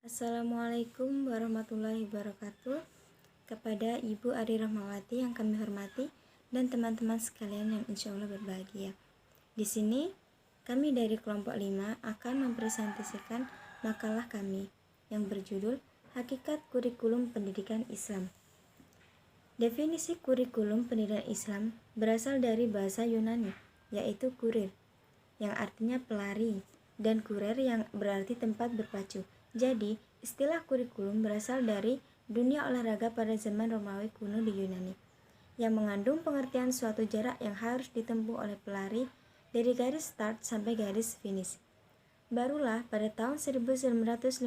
Assalamualaikum warahmatullahi wabarakatuh. Kepada Ibu Ari Rahmawati yang kami hormati dan teman-teman sekalian yang insya Allah berbahagia. Di sini kami dari kelompok 5 akan mempresentasikan makalah kami yang berjudul Hakikat Kurikulum Pendidikan Islam. Definisi kurikulum pendidikan Islam berasal dari bahasa Yunani, yaitu kurir, yang artinya pelari, dan kurer yang berarti tempat berpacu. Jadi, istilah kurikulum berasal dari dunia olahraga pada zaman Romawi kuno di Yunani, yang mengandung pengertian suatu jarak yang harus ditempuh oleh pelari dari garis start sampai garis finish. Barulah pada tahun 1955,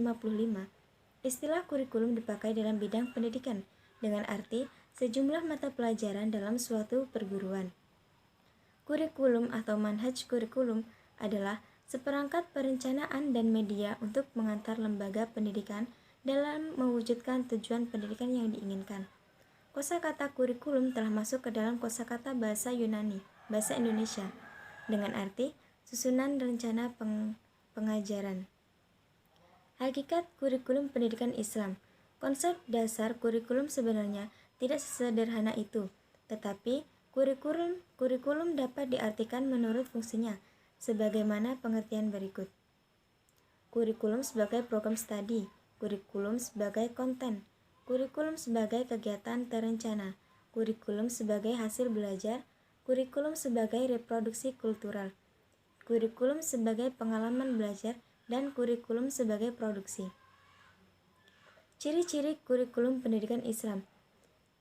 istilah kurikulum dipakai dalam bidang pendidikan dengan arti sejumlah mata pelajaran dalam suatu perguruan. Kurikulum atau manhaj kurikulum adalah seperangkat perencanaan dan media untuk mengantar lembaga pendidikan dalam mewujudkan tujuan pendidikan yang diinginkan. Kosakata kurikulum telah masuk ke dalam kosakata bahasa Yunani, bahasa Indonesia, dengan arti susunan rencana pengajaran. Hakikat kurikulum pendidikan Islam. Konsep dasar kurikulum sebenarnya tidak sesederhana itu, tetapi kurikulum dapat diartikan menurut fungsinya, sebagaimana pengertian berikut. Kurikulum sebagai program studi, kurikulum sebagai konten, kurikulum sebagai kegiatan terencana, kurikulum sebagai hasil belajar, kurikulum sebagai reproduksi kultural, kurikulum sebagai pengalaman belajar, dan kurikulum sebagai produksi. Ciri-ciri kurikulum pendidikan Islam.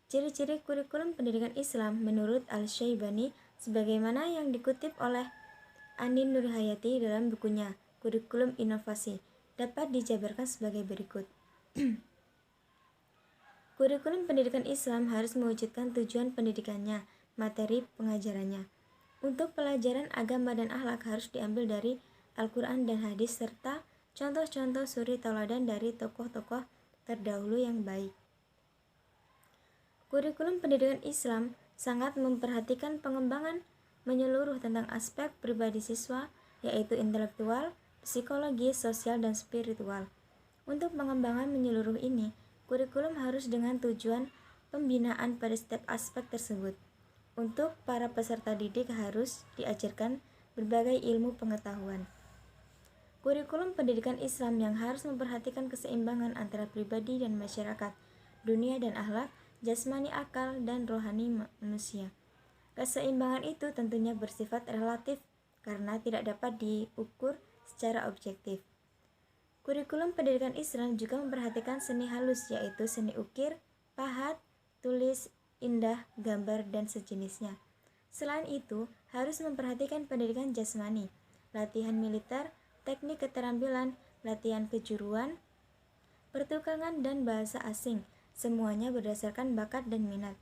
Ciri-ciri kurikulum pendidikan Islam menurut Al-Syaibani sebagaimana yang dikutip oleh Anin Nurhayati dalam bukunya Kurikulum Inovasi dapat dijabarkan sebagai berikut. Kurikulum pendidikan Islam harus mewujudkan tujuan pendidikannya, materi pengajarannya. Untuk pelajaran agama dan akhlak harus diambil dari Al-Quran dan hadis serta contoh-contoh suri tauladan dari tokoh-tokoh terdahulu yang baik. Kurikulum pendidikan Islam sangat memperhatikan pengembangan menyeluruh tentang aspek pribadi siswa, yaitu intelektual, psikologis, sosial, dan spiritual. Untuk pengembangan menyeluruh ini, kurikulum harus dengan tujuan pembinaan pada setiap aspek tersebut. Untuk para peserta didik harus diajarkan berbagai ilmu pengetahuan. Kurikulum pendidikan Islam yang harus memperhatikan keseimbangan antara pribadi dan masyarakat, dunia dan akhlak, jasmani akal, dan rohani manusia. Keseimbangan itu tentunya bersifat relatif karena tidak dapat diukur secara objektif. Kurikulum pendidikan Islam juga memperhatikan seni halus, yaitu seni ukir, pahat, tulis, indah, gambar, dan sejenisnya. Selain itu, harus memperhatikan pendidikan jasmani, latihan militer, teknik keterampilan, latihan kejuruan, pertukangan, dan bahasa asing, semuanya berdasarkan bakat dan minat.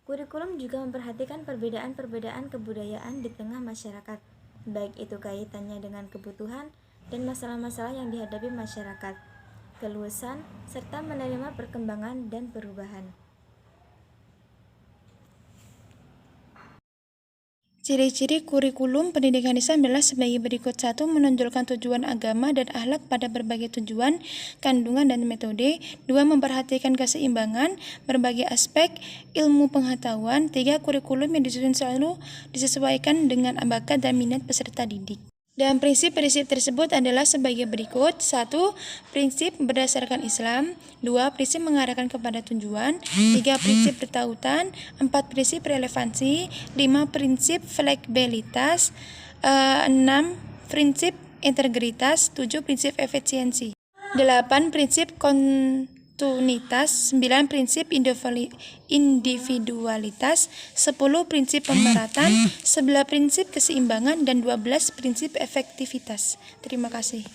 Kurikulum juga memperhatikan perbedaan-perbedaan kebudayaan di tengah masyarakat, baik itu kaitannya dengan kebutuhan dan masalah-masalah yang dihadapi masyarakat, keluasan, serta menerima perkembangan dan perubahan. Ciri-ciri kurikulum pendidikan Islam adalah sebagai berikut. 1. Menonjolkan tujuan agama dan akhlak pada berbagai tujuan, kandungan, dan metode. 2. Memperhatikan keseimbangan berbagai aspek ilmu pengetahuan. 3. Kurikulum yang disusun selalu disesuaikan dengan bakat dan minat peserta didik. Dan prinsip-prinsip tersebut adalah sebagai berikut. 1. Prinsip berdasarkan Islam. 2. Prinsip mengarahkan kepada tujuan. 3. Prinsip bertautan. 4. Prinsip relevansi. 5. Prinsip fleksibilitas. 6. Prinsip integritas. 7. Prinsip efisiensi. 8. Prinsip kontinuitas. 9. Prinsip individualitas. 10. Prinsip pemerataan. 11. Prinsip keseimbangan. Dan 12. Prinsip efektivitas. Terima kasih.